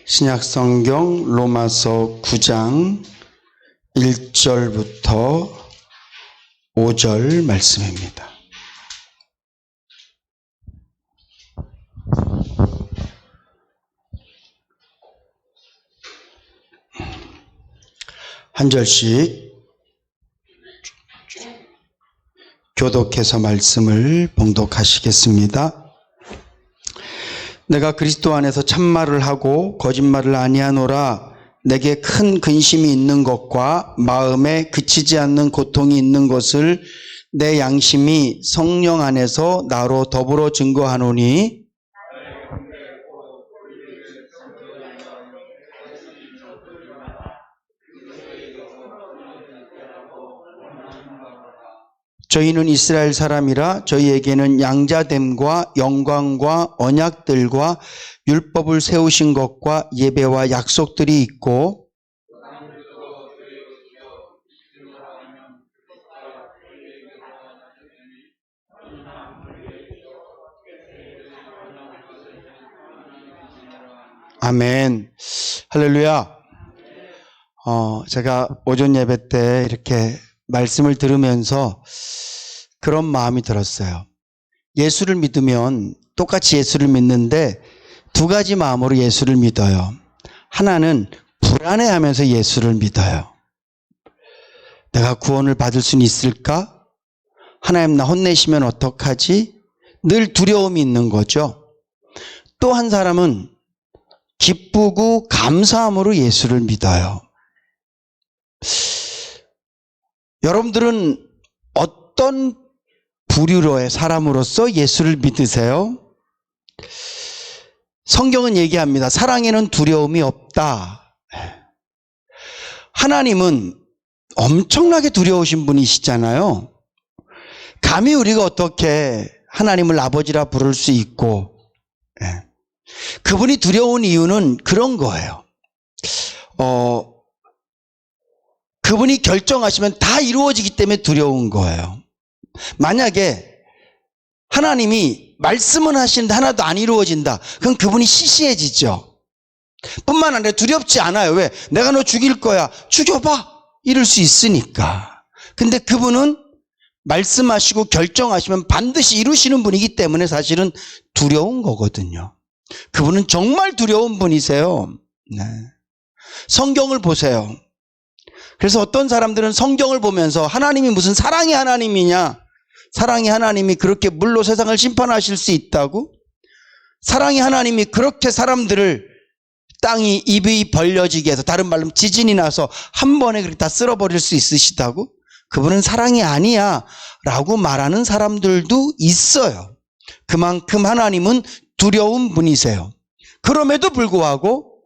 신약성경 로마서 9장 1절부터 5절 말씀입니다. 한 절씩 교독해서 말씀을 봉독하시겠습니다. 내가 그리스도 안에서 참말을 하고 거짓말을 아니하노라. 내게 큰 근심이 있는 것과 마음에 그치지 않는 고통이 있는 것을 내 양심이 성령 안에서 나로 더불어 증거하노니 저희는 이스라엘 사람이라 저희에게는 양자됨과 영광과 언약들과 율법을 세우신 것과 예배와 약속들이 있고 아멘. 할렐루야. 제가 오전 예배 때 이렇게 말씀을 들으면서 그런 마음이 들었어요. 예수를 믿으면 똑같이 예수를 믿는데 두 가지 마음으로 예수를 믿어요. 하나는 불안해하면서 예수를 믿어요. 내가 구원을 받을 수는 있을까? 하나님 나 혼내시면 어떡하지? 늘 두려움이 있는 거죠. 또 한 사람은 기쁘고 감사함으로 예수를 믿어요. 여러분들은 어떤 부류로의 사람으로서 예수를 믿으세요? 성경은 얘기합니다. 사랑에는 두려움이 없다. 하나님은 엄청나게 두려우신 분이시잖아요. 감히 우리가 어떻게 하나님을 아버지라 부를 수 있고, 그분이 두려운 이유는 그런 거예요. 그분이 결정하시면 다 이루어지기 때문에 두려운 거예요. 만약에 하나님이 말씀은 하시는데 하나도 안 이루어진다. 그럼 그분이 시시해지죠. 뿐만 아니라 두렵지 않아요. 왜? 내가 너 죽일 거야. 죽여봐. 이럴 수 있으니까. 근데 그분은 말씀하시고 결정하시면 반드시 이루시는 분이기 때문에 사실은 두려운 거거든요. 그분은 정말 두려운 분이세요. 네. 성경을 보세요. 그래서 어떤 사람들은 성경을 보면서 하나님이 무슨 사랑의 하나님이냐? 사랑의 하나님이 그렇게 물로 세상을 심판하실 수 있다고? 사랑의 하나님이 그렇게 사람들을 땅이 입이 벌려지게 해서 다른 말로 지진이 나서 한 번에 그렇게 다 쓸어버릴 수 있으시다고? 그분은 사랑이 아니야 라고 말하는 사람들도 있어요. 그만큼 하나님은 두려운 분이세요. 그럼에도 불구하고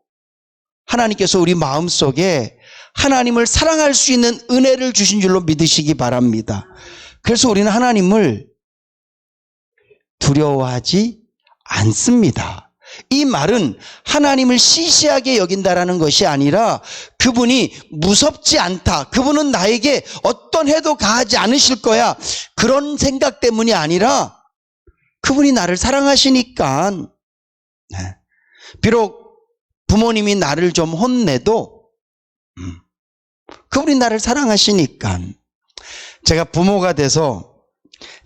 하나님께서 우리 마음속에 하나님을 사랑할 수 있는 은혜를 주신 줄로 믿으시기 바랍니다. 그래서 우리는 하나님을 두려워하지 않습니다. 이 말은 하나님을 시시하게 여긴다라는 것이 아니라 그분이 무섭지 않다. 그분은 나에게 어떤 해도 가하지 않으실 거야. 그런 생각 때문이 아니라 그분이 나를 사랑하시니까. 비록 부모님이 나를 좀 혼내도 그분이 나를 사랑하시니까. 제가 부모가 돼서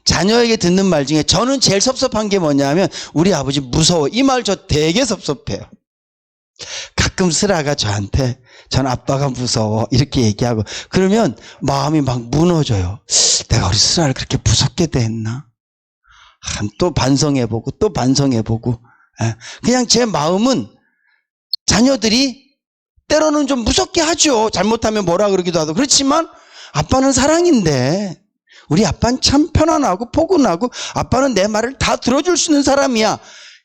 자녀에게 듣는 말 중에 저는 제일 섭섭한 게 뭐냐면 우리 아버지 무서워. 이 말 저 되게 섭섭해요. 가끔 슬아가 저한테 전 아빠가 무서워 이렇게 얘기하고 그러면 마음이 막 무너져요. 내가 우리 슬아를 그렇게 무섭게 대했나? 또 반성해보고 또 반성해보고. 그냥 제 마음은 자녀들이 때로는 좀 무섭게 하죠. 잘못하면 뭐라 그러기도 하고. 그렇지만 아빠는 사랑인데 우리 아빠는 참 편안하고 포근하고 아빠는 내 말을 다 들어줄 수 있는 사람이야.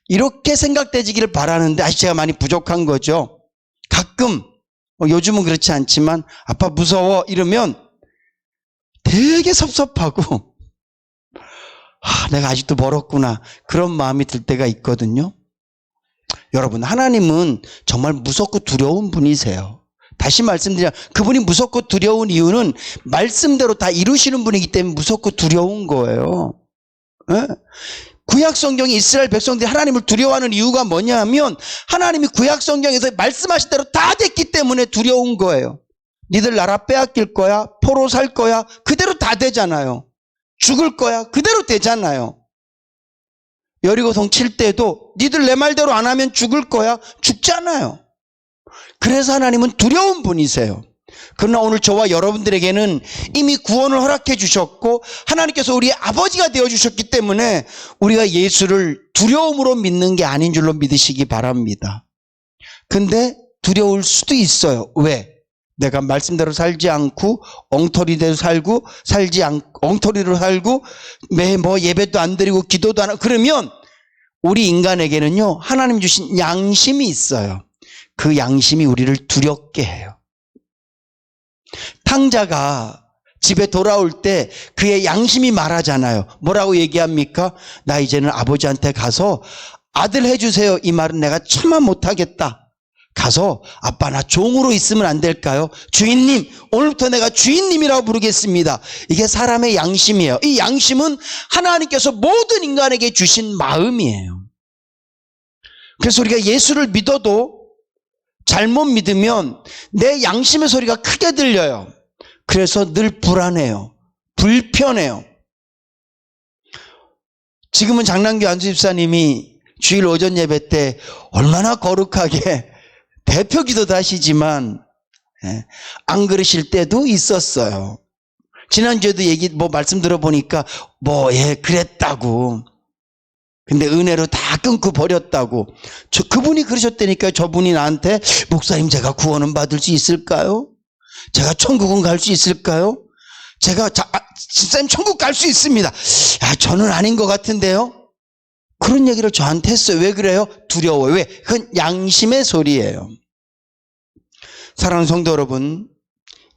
이렇게 생각되지기를 바라는데 아직 제가 많이 부족한 거죠. 가끔 요즘은 그렇지 않지만 아빠 무서워 이러면 되게 섭섭하고 내가 아직도 멀었구나 그런 마음이 들 때가 있거든요. 여러분 하나님은 정말 무섭고 두려운 분이세요. 다시 말씀드리면 그분이 무섭고 두려운 이유는 말씀대로 다 이루시는 분이기 때문에 무섭고 두려운 거예요. 구약 성경이 이스라엘 백성들이 하나님을 두려워하는 이유가 뭐냐면 하나님이 구약 성경에서 말씀하신 대로 다 됐기 때문에 두려운 거예요. 니들 나라 빼앗길 거야, 포로 살 거야, 그대로 다 되잖아요. 죽을 거야, 그대로 되잖아요. 여리고성 칠 때도 니들 내 말대로 안 하면 죽을 거야, 죽잖아요. 그래서 하나님은 두려운 분이세요. 그러나 오늘 저와 여러분들에게는 이미 구원을 허락해 주셨고 하나님께서 우리의 아버지가 되어주셨기 때문에 우리가 예수를 두려움으로 믿는 게 아닌 줄로 믿으시기 바랍니다. 근데 두려울 수도 있어요. 왜? 내가 말씀대로 살지 않고 엉터리대로 살고 엉터리로 살고 매 예배도 안 드리고 기도도 안 하고 그러면 우리 인간에게는요 하나님 주신 양심이 있어요. 그 양심이 우리를 두렵게 해요. 탕자가 집에 돌아올 때 그의 양심이 말하잖아요. 뭐라고 얘기합니까? 나 이제는 아버지한테 가서 아들 해주세요. 이 말은 내가 차마 못하겠다. 가서 아빠 나 종으로 있으면 안 될까요? 주인님, 오늘부터 내가 주인님이라고 부르겠습니다. 이게 사람의 양심이에요. 이 양심은 하나님께서 모든 인간에게 주신 마음이에요. 그래서 우리가 예수를 믿어도 잘못 믿으면 내 양심의 소리가 크게 들려요. 그래서 늘 불안해요. 불편해요. 지금은 장남규 안수집사님이 주일 오전 예배 때 얼마나 거룩하게 대표 기도도 하시지만 안 그러실 때도 있었어요. 지난주에도 말씀 들어보니까 그랬다고. 근데 은혜로 다 끊고 버렸다고. 그분이 그러셨다니까요. 저분이 나한테 목사님 제가 구원은 받을 수 있을까요? 제가 천국은 갈 수 있을까요? 집사님 천국 갈 수 있습니다. 저는 아닌 것 같은데요. 그런 얘기를 저한테 했어요. 왜 그래요? 두려워요. 왜? 그건 양심의 소리예요. 사랑하는 성도 여러분,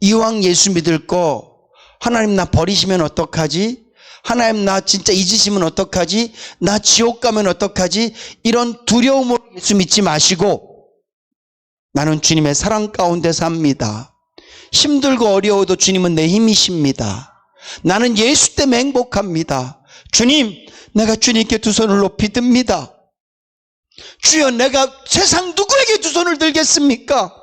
이왕 예수 믿을 거 하나님 나 버리시면 어떡하지? 하나님 나 진짜 잊으시면 어떡하지? 나 지옥 가면 어떡하지? 이런 두려움으로 예수 믿지 마시고 나는 주님의 사랑 가운데 삽니다. 힘들고 어려워도 주님은 내 힘이십니다. 나는 예수 때문에 행복합니다. 주님, 내가 주님께 두 손을 높이 듭니다. 주여, 내가 세상 누구에게 두 손을 들겠습니까?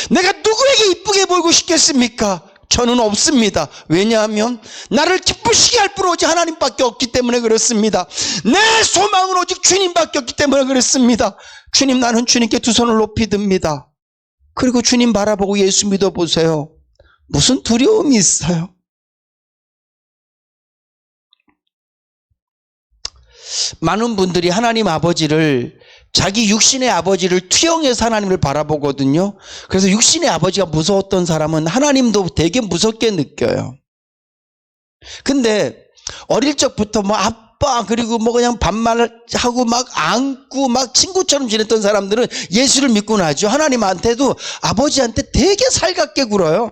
내가 누구에게 이쁘게 보이고 싶겠습니까? 저는 없습니다. 왜냐하면 나를 기쁘시게 할 분 오직 하나님밖에 없기 때문에 그렇습니다. 내 소망은 오직 주님밖에 없기 때문에 그렇습니다. 주님, 나는 주님께 두 손을 높이 듭니다. 그리고 주님 바라보고 예수 믿어보세요. 무슨 두려움이 있어요? 많은 분들이 하나님 아버지를 자기 육신의 아버지를 투영해서 하나님을 바라보거든요. 그래서 육신의 아버지가 무서웠던 사람은 하나님도 되게 무섭게 느껴요. 근데 어릴 적부터 아빠 그리고 그냥 반말하고 안고 친구처럼 지냈던 사람들은 예수를 믿고 나죠. 하나님한테도 아버지한테 되게 살갑게 굴어요.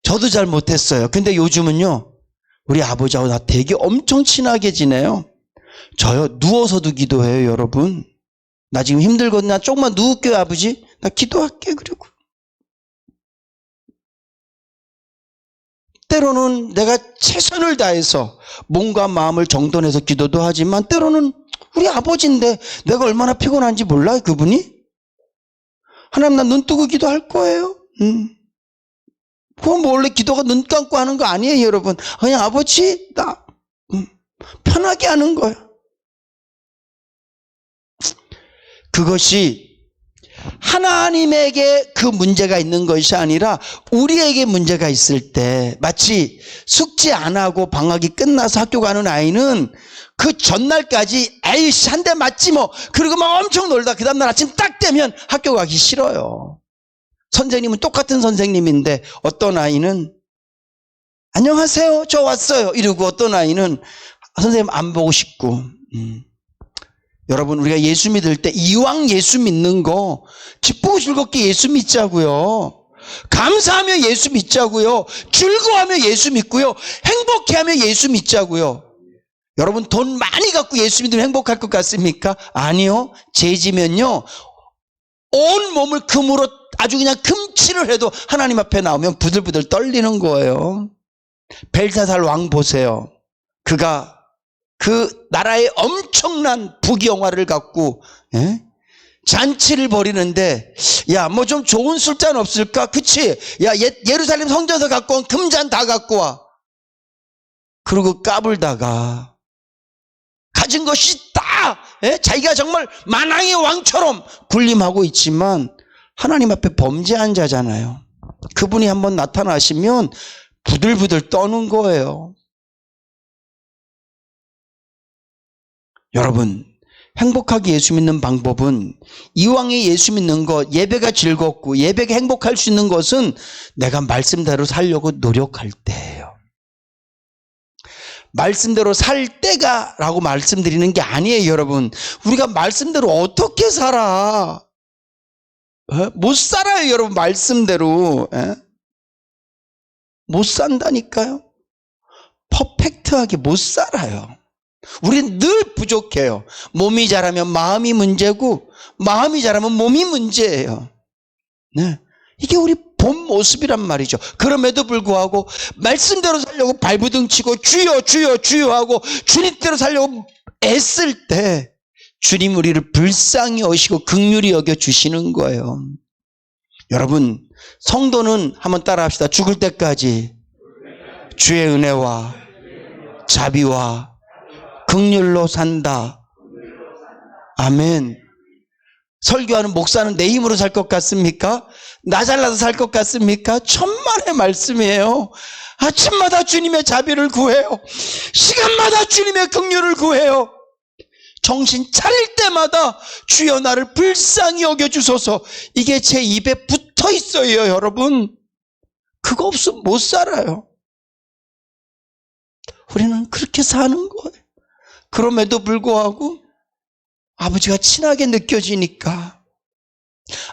저도 잘 못했어요. 근데 요즘은요 우리 아버지하고 나 되게 엄청 친하게 지내요. 저요 누워서도 기도해요. 여러분, 나 지금 힘들거든. 나 조금만 누울게요. 아버지, 나 기도할게. 그리고 때로는 내가 최선을 다해서 몸과 마음을 정돈해서 기도도 하지만 때로는 우리 아버지인데 내가 얼마나 피곤한지 몰라요. 그분이 하나님 나 눈 뜨고 기도할 거예요. 그건 원래 기도가 눈 감고 하는 거 아니에요. 여러분, 그냥 아버지 나 편하게 하는 거예요. 그것이 하나님에게 그 문제가 있는 것이 아니라 우리에게 문제가 있을 때, 마치 숙제 안 하고 방학이 끝나서 학교 가는 아이는 그 전날까지 에이씨 한 대 맞지 그리고 엄청 놀다 그 다음날 아침 딱 되면 학교 가기 싫어요. 선생님은 똑같은 선생님인데 어떤 아이는 안녕하세요 저 왔어요 이러고 어떤 아이는 선생님 안 보고 싶고. 여러분, 우리가 예수 믿을 때 이왕 예수 믿는 거 기쁘고 즐겁게 예수 믿자고요. 감사하며 예수 믿자고요. 즐거워하며 예수 믿고요. 행복해하며 예수 믿자고요. 여러분, 돈 많이 갖고 예수 믿으면 행복할 것 같습니까? 아니요. 죄지면요 온 몸을 금으로 아주 그냥 금칠을 해도 하나님 앞에 나오면 부들부들 떨리는 거예요. 벨사살 왕 보세요. 그가 그 나라의 엄청난 부귀영화를 갖고 잔치를 벌이는데 야 뭐 좀 좋은 술잔 없을까? 그치? 야 예루살렘 성전에서 갖고 온 금잔 다 갖고 와. 그리고 까불다가 가진 것이 다 자기가 정말 만왕의 왕처럼 군림하고 있지만 하나님 앞에 범죄한 자잖아요. 그분이 한번 나타나시면 부들부들 떠는 거예요. 여러분, 행복하게 예수 믿는 방법은 이왕에 예수 믿는 것, 예배가 즐겁고 예배가 행복할 수 있는 것은 내가 말씀대로 살려고 노력할 때예요. 말씀대로 살 때가 라고 말씀드리는 게 아니에요. 여러분, 우리가 말씀대로 어떻게 살아? 못 살아요. 여러분, 말씀대로 못 산다니까요. 퍼펙트하게 못 살아요. 우리는 늘 부족해요. 몸이 자라면 마음이 문제고 마음이 자라면 몸이 문제예요. 네. 이게 우리 본 모습이란 말이죠. 그럼에도 불구하고 말씀대로 살려고 발부둥 치고 주여 주여 주여 하고 주님대로 살려고 애쓸 때 주님 우리를 불쌍히 여기시고 긍휼히 여겨주시는 거예요. 여러분, 성도는 한번 따라합시다. 죽을 때까지 주의 은혜와 자비와 긍휼로 산다. 아멘. 설교하는 목사는 내 힘으로 살 것 같습니까? 나 잘나서 살 것 같습니까? 천만의 말씀이에요. 아침마다 주님의 자비를 구해요. 시간마다 주님의 긍휼을 구해요. 정신 차릴 때마다 주여 나를 불쌍히 여겨주소서. 이게 제 입에 붙어 있어요. 여러분, 그거 없으면 못 살아요. 우리는 그렇게 사는 거예요. 그럼에도 불구하고 아버지가 친하게 느껴지니까,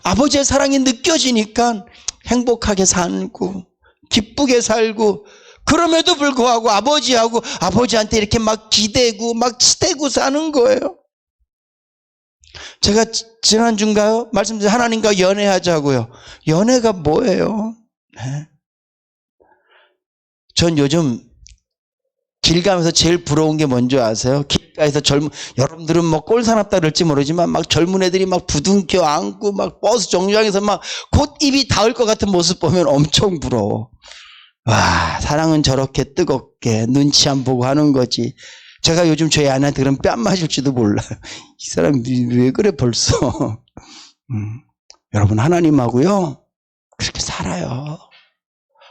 아버지의 사랑이 느껴지니까 행복하게 살고 기쁘게 살고, 그럼에도 불구하고 아버지한테 이렇게 막 기대고 막 치대고 사는 거예요. 제가 지난주인가요? 말씀드린 하나님과 연애하자고요. 연애가 뭐예요? 전 요즘 길 가면서 제일 부러운 게 뭔지 아세요? 길가에서 여러분들은 뭐 꼴사납다 그럴지 모르지만 막 젊은 애들이 막 부둥켜 안고 막 버스 정류장에서 막 곧 입이 닿을 것 같은 모습 보면 엄청 부러워. 와, 사랑은 저렇게 뜨겁게 눈치 안 보고 하는 거지. 제가 요즘 저희 아내한테 그럼 뺨 맞을지도 몰라요. 이 사람 왜 그래 벌써. 여러분, 하나님하고요 그렇게 살아요.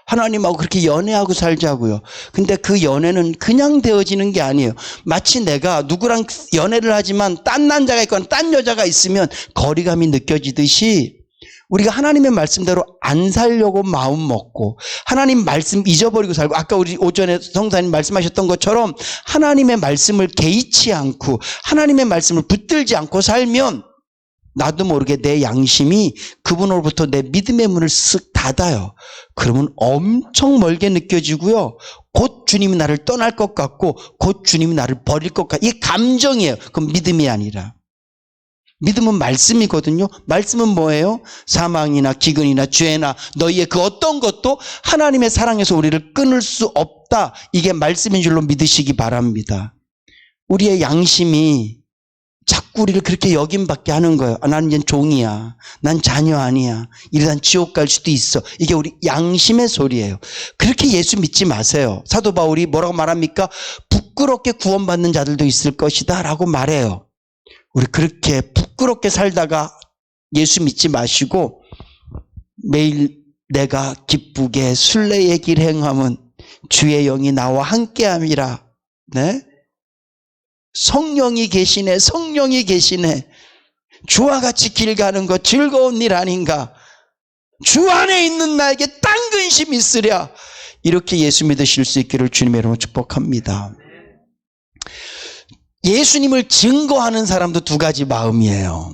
하나님하고 그렇게 연애하고 살자고요. 근데 그 연애는 그냥 되어지는 게 아니에요. 마치 내가 누구랑 연애를 하지만 딴 남자가 있거나 딴 여자가 있으면 거리감이 느껴지듯이 우리가 하나님의 말씀대로 안 살려고 마음 먹고 하나님 말씀 잊어버리고 살고, 아까 우리 오전에 성사님 말씀하셨던 것처럼 하나님의 말씀을 개의치 않고 하나님의 말씀을 붙들지 않고 살면 나도 모르게 내 양심이 그분으로부터 내 믿음의 문을 쓱 닫아요. 그러면 엄청 멀게 느껴지고요. 곧 주님이 나를 떠날 것 같고 곧 주님이 나를 버릴 것 같고, 이게 감정이에요. 그건 믿음이 아니라. 믿음은 말씀이거든요. 말씀은 뭐예요? 사망이나 기근이나 죄나 너희의 그 어떤 것도 하나님의 사랑에서 우리를 끊을 수 없다. 이게 말씀인 줄로 믿으시기 바랍니다. 우리의 양심이 자꾸 우리를 그렇게 여김받게 하는 거예요. 나는 이제 종이야. 난 자녀 아니야. 이러다 지옥 갈 수도 있어. 이게 우리 양심의 소리예요. 그렇게 예수 믿지 마세요. 사도 바울이 뭐라고 말합니까? 부끄럽게 구원받는 자들도 있을 것이다 라고 말해요. 우리 그렇게 부끄럽게 살다가 예수 믿지 마시고 매일 내가 기쁘게 순례의 길 행함은 주의 영이 나와 함께함이라. 네? 성령이 계시네. 성령이 계시네. 주와 같이 길 가는 것 즐거운 일 아닌가. 주 안에 있는 나에게 딴 근심 있으랴. 이렇게 예수 믿으실 수 있기를 주님의 이름으로 축복합니다. 예수님을 증거하는 사람도 두 가지 마음이에요.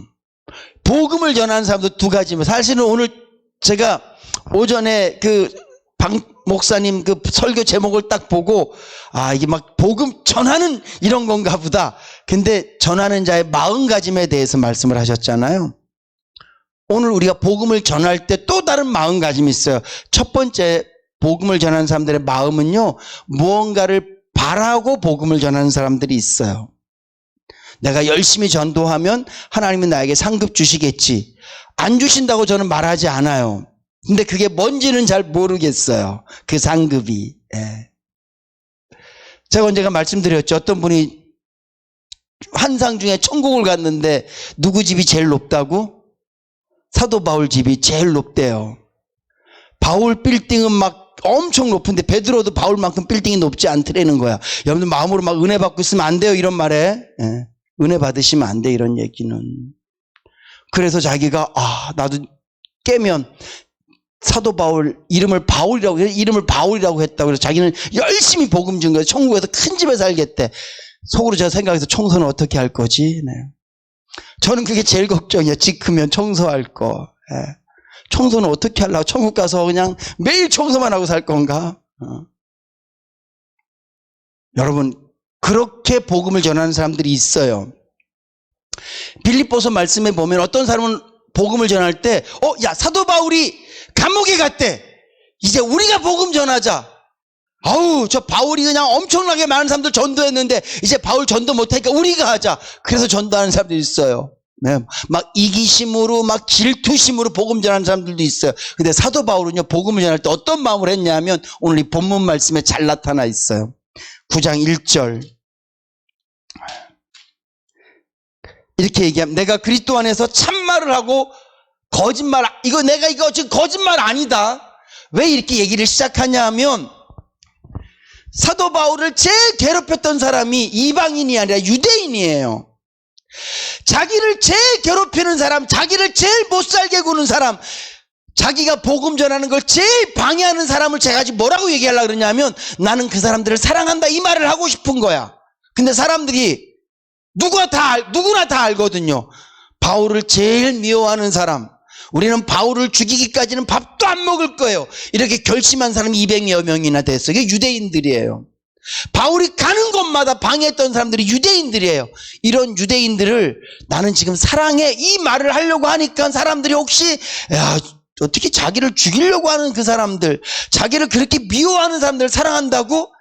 복음을 전하는 사람도 두 가지. 사실은 오늘 제가 오전에 그 방 목사님 그 설교 제목을 딱 보고 이게 막 복음 전하는 이런 건가 보다. 근데 전하는 자의 마음가짐에 대해서 말씀을 하셨잖아요. 오늘 우리가 복음을 전할 때 또 다른 마음가짐이 있어요. 첫 번째, 복음을 전하는 사람들의 마음은요, 무언가를 바라고 복음을 전하는 사람들이 있어요. 내가 열심히 전도하면 하나님은 나에게 상급 주시겠지. 안 주신다고 저는 말하지 않아요. 근데 그게 뭔지는 잘 모르겠어요. 그 상급이. 예. 제가 언젠가 말씀드렸죠. 어떤 분이 환상 중에 천국을 갔는데 누구 집이 제일 높다고? 사도 바울 집이 제일 높대요. 바울 빌딩은 막 엄청 높은데 베드로도 바울만큼 빌딩이 높지 않더라는 거야. 여러분들 마음으로 막 은혜 받고 있으면 안 돼요, 이런 말에. 예. 은혜 받으시면 안 돼, 이런 얘기는. 그래서 자기가 나도 깨면 사도 바울 이름을 바울이라고 했다고. 그래서 자기는 열심히 복음 준 거예요. 천국에서 큰 집에 살겠대. 속으로 제가 생각해서 청소는 어떻게 할 거지? 네. 저는 그게 제일 걱정이에요. 집 크면 청소할 거. 예. 청소는 어떻게 하려고? 천국 가서 그냥 매일 청소만 하고 살 건가? 여러분, 그렇게 복음을 전하는 사람들이 있어요. 빌립보서 말씀에 보면 어떤 사람은 복음을 전할 때 야, 사도 바울이 감옥에 갔대. 이제 우리가 복음 전하자. 저 바울이 그냥 엄청나게 많은 사람들 전도했는데 이제 바울 전도 못하니까 우리가 하자. 그래서 전도하는 사람들이 있어요. 네, 막 이기심으로 막 질투심으로 복음 전하는 사람들도 있어요. 근데 사도 바울은요, 복음을 전할 때 어떤 마음을 했냐면 오늘 이 본문 말씀에 잘 나타나 있어요. 9장 1절 이렇게 얘기합니다. 내가 그리스도 안에서 참말을 하고 거짓말, 이거 지금 거짓말 아니다. 왜 이렇게 얘기를 시작하냐 하면 사도 바울을 제일 괴롭혔던 사람이 이방인이 아니라 유대인이에요. 자기를 제일 괴롭히는 사람, 자기를 제일 못살게 구는 사람, 자기가 복음 전하는 걸 제일 방해하는 사람을 제가 지금 뭐라고 얘기하려고 그러냐면 나는 그 사람들을 사랑한다, 이 말을 하고 싶은 거야. 근데 사람들이 누구나 다 알거든요. 바울을 제일 미워하는 사람, 우리는 바울을 죽이기까지는 밥도 안 먹을 거예요. 이렇게 결심한 사람이 200여 명이나 됐어요. 이게 유대인들이에요. 바울이 가는 곳마다 방해했던 사람들이 유대인들이에요. 이런 유대인들을 나는 지금 사랑해, 이 말을 하려고 하니까 사람들이 혹시 어떻게 자기를 죽이려고 하는 그 사람들, 자기를 그렇게 미워하는 사람들을 사랑한다고?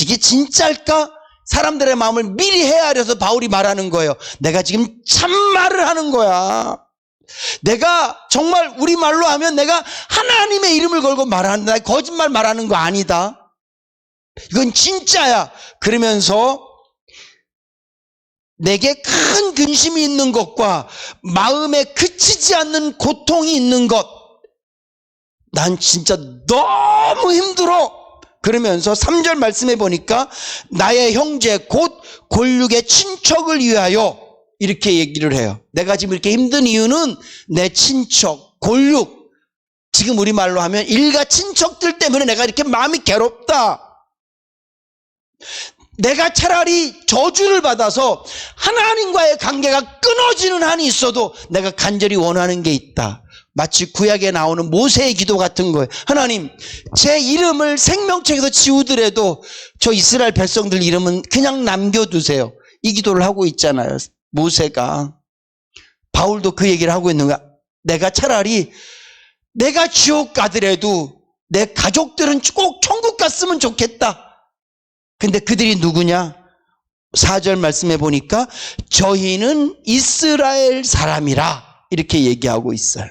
이게 진짜일까? 사람들의 마음을 미리 헤아려서 바울이 말하는 거예요. 내가 지금 참말을 하는 거야. 내가 정말 우리말로 하면 내가 하나님의 이름을 걸고 말한다. 거짓말 말하는 거 아니다. 이건 진짜야. 그러면서 내게 큰 근심이 있는 것과 마음에 그치지 않는 고통이 있는 것, 난 진짜 너무 힘들어. 그러면서 3절 말씀해 보니까 나의 형제 곧 골육의 친척을 위하여 이렇게 얘기를 해요. 내가 지금 이렇게 힘든 이유는 내 친척, 골육, 지금 우리말로 하면 일가 친척들 때문에 내가 이렇게 마음이 괴롭다. 내가 차라리 저주를 받아서 하나님과의 관계가 끊어지는 한이 있어도 내가 간절히 원하는 게 있다. 마치 구약에 나오는 모세의 기도 같은 거예요. 하나님, 제 이름을 생명책에서 지우더라도 저 이스라엘 백성들 이름은 그냥 남겨두세요. 이 기도를 하고 있잖아요, 모세가. 바울도 그 얘기를 하고 있는 거야. 내가 차라리 내가 지옥 가더라도 내 가족들은 꼭 천국 갔으면 좋겠다. 근데 그들이 누구냐? 4절 말씀해 보니까 저희는 이스라엘 사람이라 이렇게 얘기하고 있어요.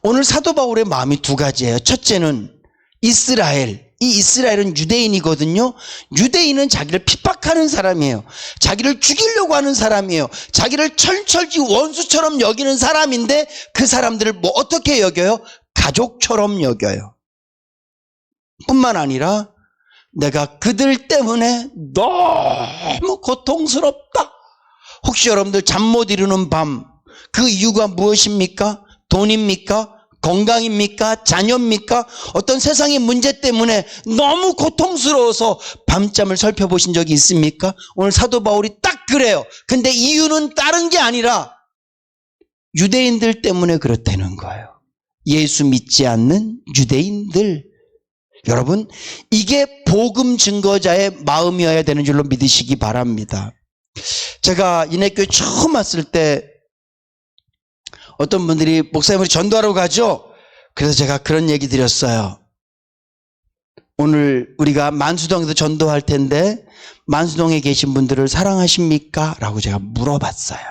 오늘 사도 바울의 마음이 두 가지예요. 첫째는 이스라엘. 이 이스라엘은 유대인이거든요. 유대인은 자기를 핍박하는 사람이에요. 자기를 죽이려고 하는 사람이에요. 자기를 철철지 원수처럼 여기는 사람인데 그 사람들을 어떻게 여겨요? 가족처럼 여겨요. 뿐만 아니라 내가 그들 때문에 너무 고통스럽다. 혹시 여러분들 잠 못 이루는 밤, 그 이유가 무엇입니까? 돈입니까? 건강입니까? 자녀입니까? 어떤 세상의 문제 때문에 너무 고통스러워서 밤잠을 살펴보신 적이 있습니까? 오늘 사도 바울이 딱 그래요. 근데 이유는 다른 게 아니라 유대인들 때문에 그렇다는 거예요. 예수 믿지 않는 유대인들. 여러분, 이게 복음 증거자의 마음이어야 되는 줄로 믿으시기 바랍니다. 제가 인해교회 처음 왔을 때 어떤 분들이 목사님 우리 전도하러 가죠? 그래서 제가 그런 얘기 드렸어요. 오늘 우리가 만수동에서 전도할 텐데 만수동에 계신 분들을 사랑하십니까? 라고 제가 물어봤어요.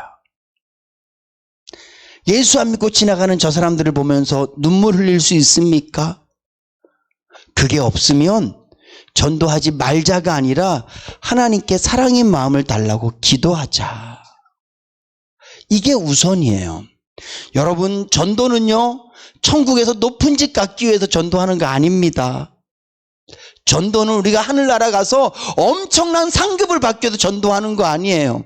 예수 안 믿고 지나가는 저 사람들을 보면서 눈물 흘릴 수 있습니까? 그게 없으면 전도하지 말자가 아니라 하나님께 사랑의 마음을 달라고 기도하자. 이게 우선이에요. 여러분, 전도는요, 천국에서 높은 집 갖기 위해서 전도하는 거 아닙니다. 전도는 우리가 하늘나라 가서 엄청난 상급을 받기 위해서 전도하는 거 아니에요.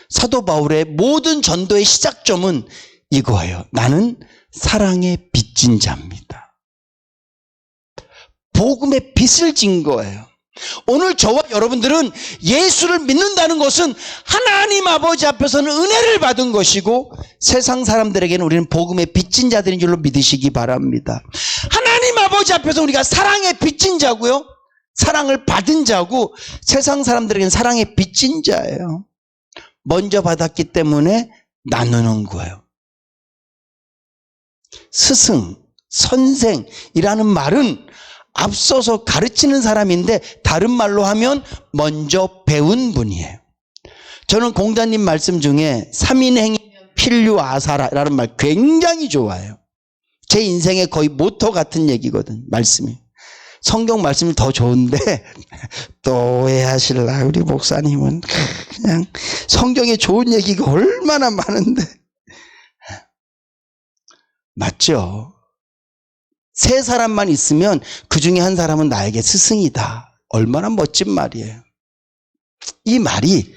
사도 바울의 모든 전도의 시작점은 이거예요. 나는 사랑에 빚진 자입니다. 복음의 빚을 진 거예요. 오늘 저와 여러분들은 예수를 믿는다는 것은 하나님 아버지 앞에서는 은혜를 받은 것이고 세상 사람들에게는 우리는 복음의 빚진 자들인 줄로 믿으시기 바랍니다. 하나님 아버지 앞에서 우리가 사랑의 빚진 자고요, 사랑을 받은 자고, 세상 사람들에게는 사랑의 빚진 자예요. 먼저 받았기 때문에 나누는 거예요. 스승, 선생이라는 말은 앞서서 가르치는 사람인데 다른 말로 하면 먼저 배운 분이에요. 저는 공자님 말씀 중에 삼인행이면 필류아사라라는 말 굉장히 좋아해요. 제 인생의 거의 모토 같은 얘기거든, 말씀이. 성경 말씀이 더 좋은데 또 오해하실라. 우리 목사님은 그냥 성경에 좋은 얘기가 얼마나 많은데. 맞죠? 세 사람만 있으면 그 중에 한 사람은 나에게 스승이다. 얼마나 멋진 말이에요. 이 말이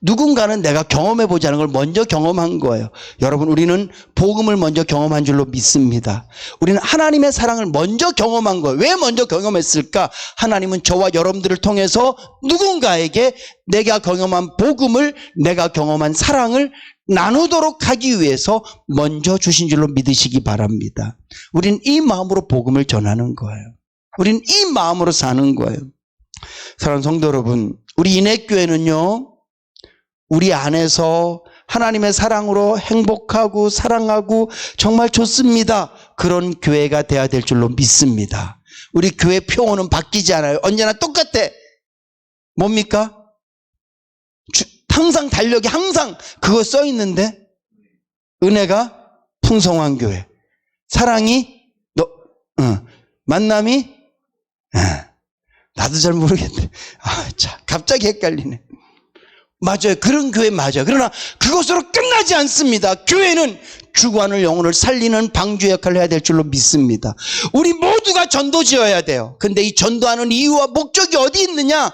누군가는 내가 경험해보지 않은 걸 먼저 경험한 거예요. 여러분, 우리는 복음을 먼저 경험한 줄로 믿습니다. 우리는 하나님의 사랑을 먼저 경험한 거예요. 왜 먼저 경험했을까? 하나님은 저와 여러분들을 통해서 누군가에게 내가 경험한 복음을, 내가 경험한 사랑을 나누도록 하기 위해서 먼저 주신 줄로 믿으시기 바랍니다. 우리는 이 마음으로 복음을 전하는 거예요. 우리는 이 마음으로 사는 거예요. 사랑하는 성도 여러분, 우리 인해교회는요, 우리 안에서 하나님의 사랑으로 행복하고 사랑하고 정말 좋습니다. 그런 교회가 돼야 될 줄로 믿습니다. 우리 교회 표어는 바뀌지 않아요. 언제나 똑같아. 뭡니까? 항상 달력이 항상 그거 써 있는데, 은혜가 풍성한 교회, 사랑이 만남이 나도 잘 모르겠네. 참 갑자기 헷갈리네. 맞아요. 그런 교회 맞아요. 그러나 그것으로 끝나지 않습니다. 교회는 주관을 영혼을 살리는 방주 역할을 해야 될 줄로 믿습니다. 우리 모두가 전도지어야 돼요. 근데 이 전도하는 이유와 목적이 어디 있느냐?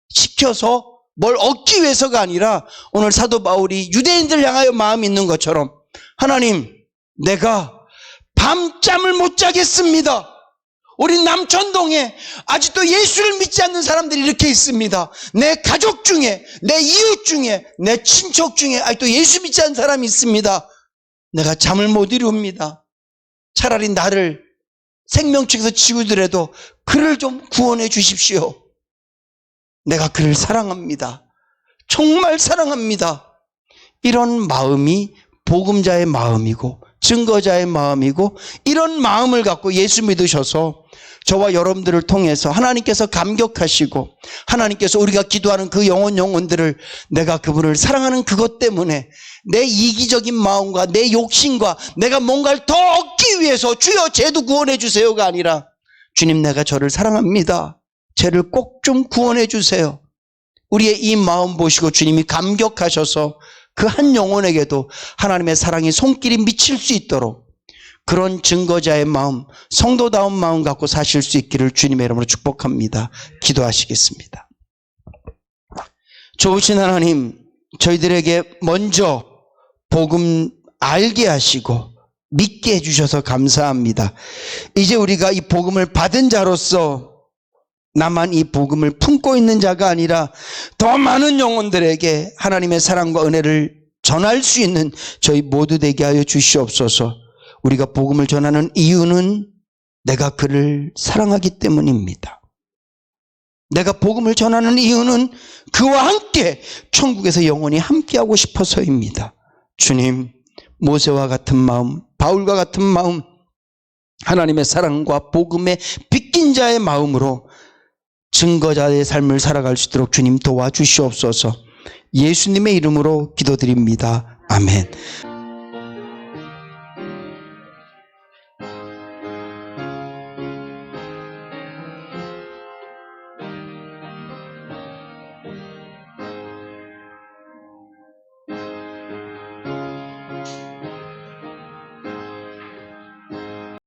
시켜서 뭘 얻기 위해서가 아니라, 오늘 사도 바울이 유대인들 향하여 마음이 있는 것처럼, 하나님, 내가 밤잠을 못 자겠습니다. 우리 남천동에 아직도 예수를 믿지 않는 사람들이 이렇게 있습니다. 내 가족 중에, 내 이웃 중에, 내 친척 중에 아직도 예수 믿지 않는 사람이 있습니다. 내가 잠을 못 이룹니다. 차라리 나를 생명책에서 지우더라도 그를 좀 구원해 주십시오. 내가 그를 사랑합니다. 정말 사랑합니다. 이런 마음이 복음자의 마음이고 증거자의 마음이고, 이런 마음을 갖고 예수 믿으셔서 저와 여러분들을 통해서 하나님께서 감격하시고, 하나님께서 우리가 기도하는 그 영혼들을, 내가 그분을 사랑하는 그것 때문에 내 이기적인 마음과 내 욕심과 내가 뭔가를 더 얻기 위해서 주여 죄도 구원해 주세요가 아니라, 주님, 내가 저를 사랑합니다. 죄를 꼭 좀 구원해 주세요. 우리의 이 마음 보시고 주님이 감격하셔서 그 한 영혼에게도 하나님의 사랑이 손길이 미칠 수 있도록 그런 증거자의 마음, 성도다운 마음 갖고 사실 수 있기를 주님의 이름으로 축복합니다. 기도하시겠습니다. 좋으신 하나님, 저희들에게 먼저 복음 알게 하시고 믿게 해주셔서 감사합니다. 이제 우리가 이 복음을 받은 자로서 나만 이 복음을 품고 있는 자가 아니라 더 많은 영혼들에게 하나님의 사랑과 은혜를 전할 수 있는 저희 모두 되게 하여 주시옵소서. 우리가 복음을 전하는 이유는 내가 그를 사랑하기 때문입니다. 내가 복음을 전하는 이유는 그와 함께 천국에서 영원히 함께하고 싶어서입니다. 주님, 모세와 같은 마음, 바울과 같은 마음, 하나님의 사랑과 복음에 빚긴 맡긴 자의 마음으로 증거자의 삶을 살아갈 수 있도록 주님 도와주시옵소서. 예수님의 이름으로 기도드립니다. 아멘.